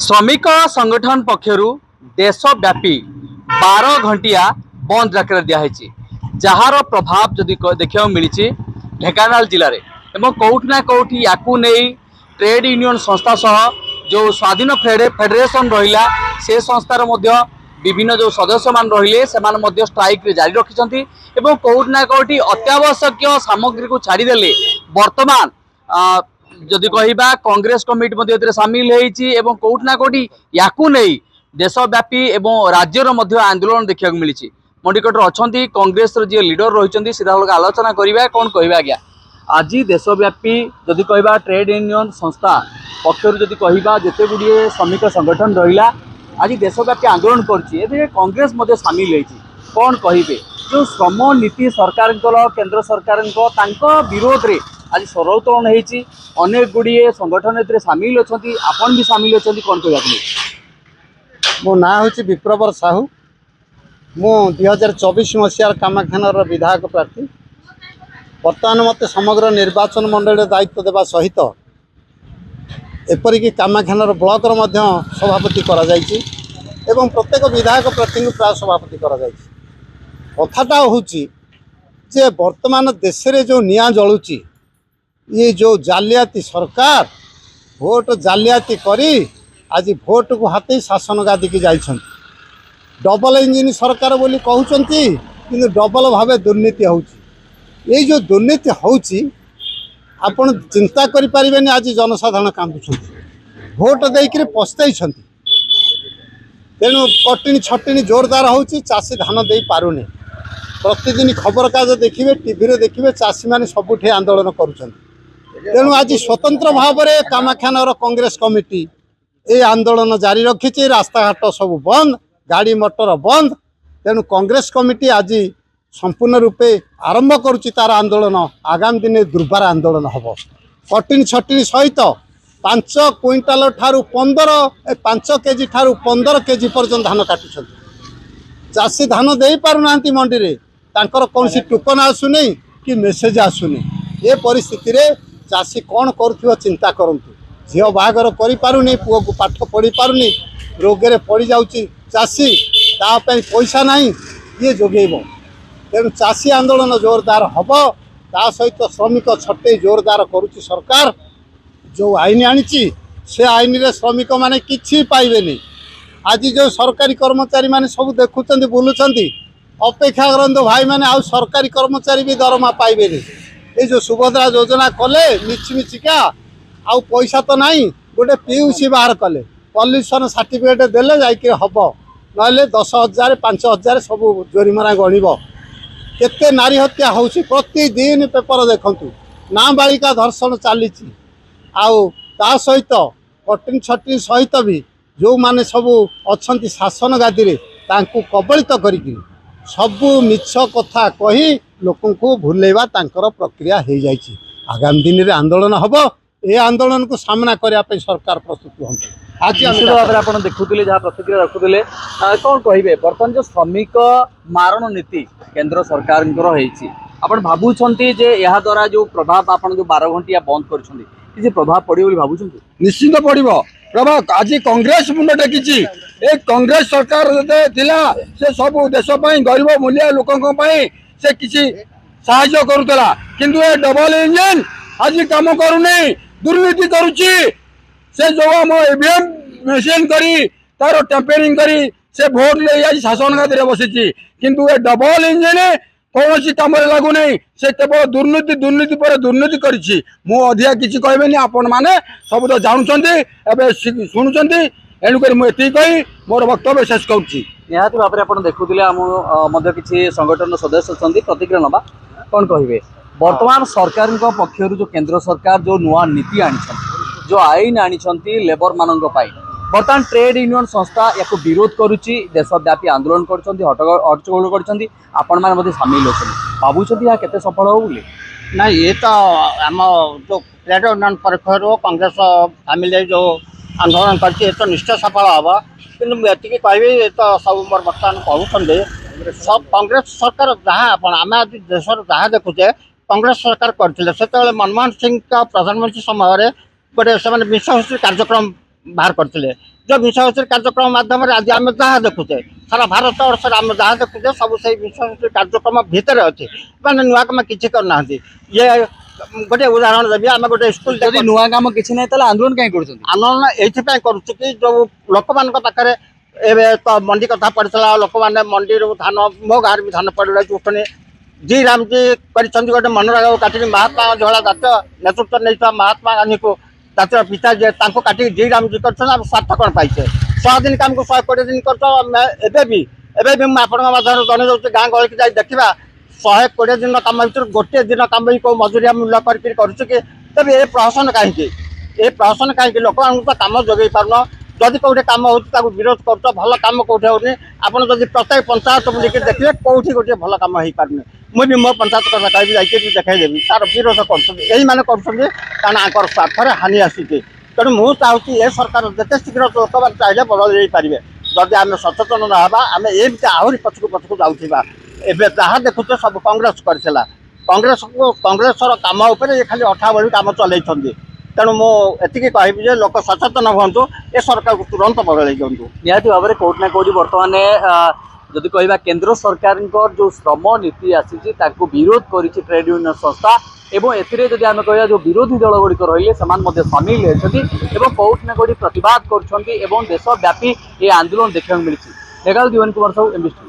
श्रमिक संगठन पक्षर देशव्यापी 12 घंटिया बंद डाकर दिखाई जार प्रभाव जदि देखा मिली ढेंकानाल जिले में कौटि ना कौटि या ट्रेड यूनियन संस्था सह जो स्वाधीन फेडरेशन रहा से संस्थार विभिन्न जो सदस्य मान रहिले से स्ट्राइक रे जारी रखिछंती एवं कौटि ना कौटि अत्यावश्यक सामग्री को छाड़देले वर्तमान जदि कहवा कांग्रेस कमिटी सामिल एवं कौटि ना कौटि या देशव्यापी एवं राज्यर आंदोलन देखा मिली मंडिकटर अच्छा कांग्रेस जी लीडर रही सीधा आलोचना करवा कौन कह आज्ञा आज देशव्यापी जदि कहवा ट्रेड यूनियन संस्था पक्षर जदि कहवा जिते गुड़िए श्रमिक संगठन रहा आज देशव्यापी आंदोलन कर कांग्रेस सामिल होती कौन कहे जो श्रम नीति सरकार केंद्र सरकार विरोध में आज स्वर उत्तोलन होती अनेक गुड़िए संगठन सामिल अच्छा आपन भी सामिल अच्छा कौन कह मो ना हूँ विप्रवर साहू मु 2024 मसीहार कामाख्यानर विधायक प्रार्थी बर्तमान मत समग्र निर्वाचन मंडल दायित्व देवा सहित एपरिक कामाख्यानर ब्लॉकर सभापति करा जायछि एवं प्रत्येक विधायक प्रार्थी को प्राय सभापति करा जायछि। कथाटा हूँ जे वर्तमान देश रे जो निया जलुची ये जो जालियाती सरकार भोट जालियाती करी आज भोट को हाथी शासन गादी की जाइछन डबल इंजिन सरकार बोली कहउचंती किंतु डबल भावे दुर्नीति होउची ये जो दुर्नीति होउची आपण चिंता करि परिबेनी आज जनसाधारण कांदुछंती भोट देइकरी पछताइछंती तेणु कटिनी छटिनी जोरदार होउची चाषी धान देई पारुनी प्रतिदिन खबर कागज देखिए टीवी रे देखिए चाषी माने सबुठे आंदोलन करूछंती तेणु आज स्वतंत्र भाव में कामाख्यानगर कांग्रेस कमिटी ये आंदोलन जारी रखी रास्ताघाट सब बंद गाड़ी मोटर बंद तेणु कांग्रेस कमिटी आज संपूर्ण रूपे आरंभ करुच्ची तार आंदोलन आगामी दिन दुर्बार आंदोलन हम कटिन छटिन सहित 5 क्विंटाल ठारू 5 केजी ठारू 15 केजी पर्यंत धान काटुं चाषी धान दे पारना मंडी रे तांकर कौन टोकन आसुनी कि मेसेज आसुनी ये परिस्थिति रे चाषी कौन कर चिंता करंतु झील बाहागर करें पुओ को पाठ पढ़ी पारुनी रोगे पड़ जाऊँगी चाषी तापाई पैसा ना ये जोगेब तेणु चाषी आंदोलन जोरदार हम ता सहित श्रमिक छटे जोरदार करुच्ची सरकार जो आईन आनी से आईन रे श्रमिक माने किछि पाइबेनी आज जो सरकारी कर्मचारी माने सब देखुं बुलूँ अपेक्षा करते भाई माने आउ सरकारी कर्मचारी भी दरमा पाइबेनी ये जो सुभद्रा योजना कले मिछिमिछिका आउ पैसा तो नहीं गोटे पीयूसी बाहर कले पल्यूसन सर्टिफिकेट देले जाइए हम ना 10,000 5,000 सब जोरीमारा गणिब केते नारी हत्या होउछि प्रतिदिन पेपर देखंतु नाबालिका धर्षण चली आउ ता सहित कटिन छटिन सहित भी जो माने सब अच्छी शासन गादी रे तांकु कबलित करिकि सबु मिछ कथा कही लोकन को भूलेवा तांकर प्रक्रिया हो जाइछि आगामी दिन रे आंदोलन हबो ए आंदोलन को सामना करने सरकार प्रस्तुत हूँ आज निश्चित भाव में आप देखुले जहाँ प्रतिक्रिया रखुले कौन कहे बर्तमान जो श्रमिक मारण नीति केंद्र सरकार आपण भावुंटे या द्वारा जो प्रभाव आप जो 12 घंटिया बंद कर प्रभाव पड़े भावुं निश्चित पड़ो प्रभाव आज कांग्रेस मुंड टेकी कांग्रेस सरकार थिला से सब देश गरीब मूल्य लोकों से किसी साहाय्य करुला किंतु ए डबल इंजन आज काम करूनी दुर्नीति करुच्ची से जो आम ईवीएम मेसीन करी तार टेम्परिंग करी से भोट ले आज शासन गादी बसी किंतु ए डबल इंजन कौन कम लगुना से केवल दुर्नीति दुर्नीति पर दुर्नीति करी मु अधिका किसी कहबेनी आपण मैंने सब तो जानते शुणुंट एणुक मुझे कही मोर वक्तव्य शेष करुच्ची निहाती भाव में आप देखुले किसी संगठन सदस्य अच्छा प्रतिक्रिया नवा कौन कहे वर्तमान सरकार पक्षर जो केंद्र सरकार जो नुआ नीति आनी जो आईन आनी लेबर मान बर्तमान ट्रेड यूनियन संस्था या विरोध करुच्ची देशव्यापी आंदोलन करचगोल कर सामिल होती भावुं केते सफल हो बोली ना ये तो आम जो ट्रेड यूनियन पक्ष कांग्रेस फैमिली जो आंदोलन कर तो निश्चय सफल हम कि कह तो सब बर्तमान कहते सब कांग्रेस सरकार जहाँ आम आज देश जहाँ देखुचे कांग्रेस सरकार करते से मनमोहन सिंह का प्रधानमंत्री समय गोटे से मिशनशक्ति कार्यक्रम बाहर करते जो विषय कार्यक्रम माध्यम आज आम जहाँ देखुचे सारा भारत और सारा आम जहाँ देखुचे सब से विषय कार्यक्रम भितर अच्छे मैंने नुआ कम किसी करना ये गोटे उदाहरण देवी आम गोटे स्कूल जदि नुआ काम किछि नै ताले आंदोलन काहे करछन आंदोलन ये करुच्चे कि जो लोक मान पाखे एवं तो मंडी कथा पड़ा लोक मैंने मंडी धान मो गाँव भी धान पड़ा उठने जी रामजी कर गोटे मनोराग काटिक महात्मा जवाहरलाल जातीय नेतृत्व नहीं महात्मा गांधी को जातीय पिता जे काटिक जी रामजी कर स्वार्थ कौन पाइसे 100 दिन काम को 120 दिन कर माध्यम जन दूसरे गाँ गहल की देखा 120 दिन कम भर गोटे दिन कम भी कौ मजूरिया मूल्य कर तब ये प्रहसन कहीं लोक तो कम जोगे पारन जदि कौटे कम हो विरोध कर भल कम कौटे होनी आपड़ जब प्रत्येक पंचायत बुलिक देखिए कौटी गोटे भल कम हो पारे मुझे मो पंचायत कथा कह देखदेवी तार विरोध कर स्वार्थ हानि आसी तेणु मुझे चाहूँगी ये सरकार जिते शीघ्र लोक मैंने चाहिए बदल पारे जदि आम सचेतन नवा आम एमती आहरी पछक पछक जाऊा एवं जहाँ देखुचे सब कांग्रेस करथिला कांग्रेस काम उपर ये खाली अठा बड़ी काम चल तेणु मुझे कहबी लोक सचेतन हूँ ए सरकार को तुरंत बदल दिंतु निहाती भाव में कोर्ट ना कोटी बर्तमान जदि कहवा केंद्र सरकार जो श्रम नीति आसी विरोध कर ट्रेड यूनियन संस्था एवं एथिरे आम कह जो विरोधी दल गुड़िक रही से सामिल होती कौट ना कौटी प्रतिवाद कर देशव्यापी ये आंदोलन देखा मिली। दिवन कुमार साहू एमबीसी।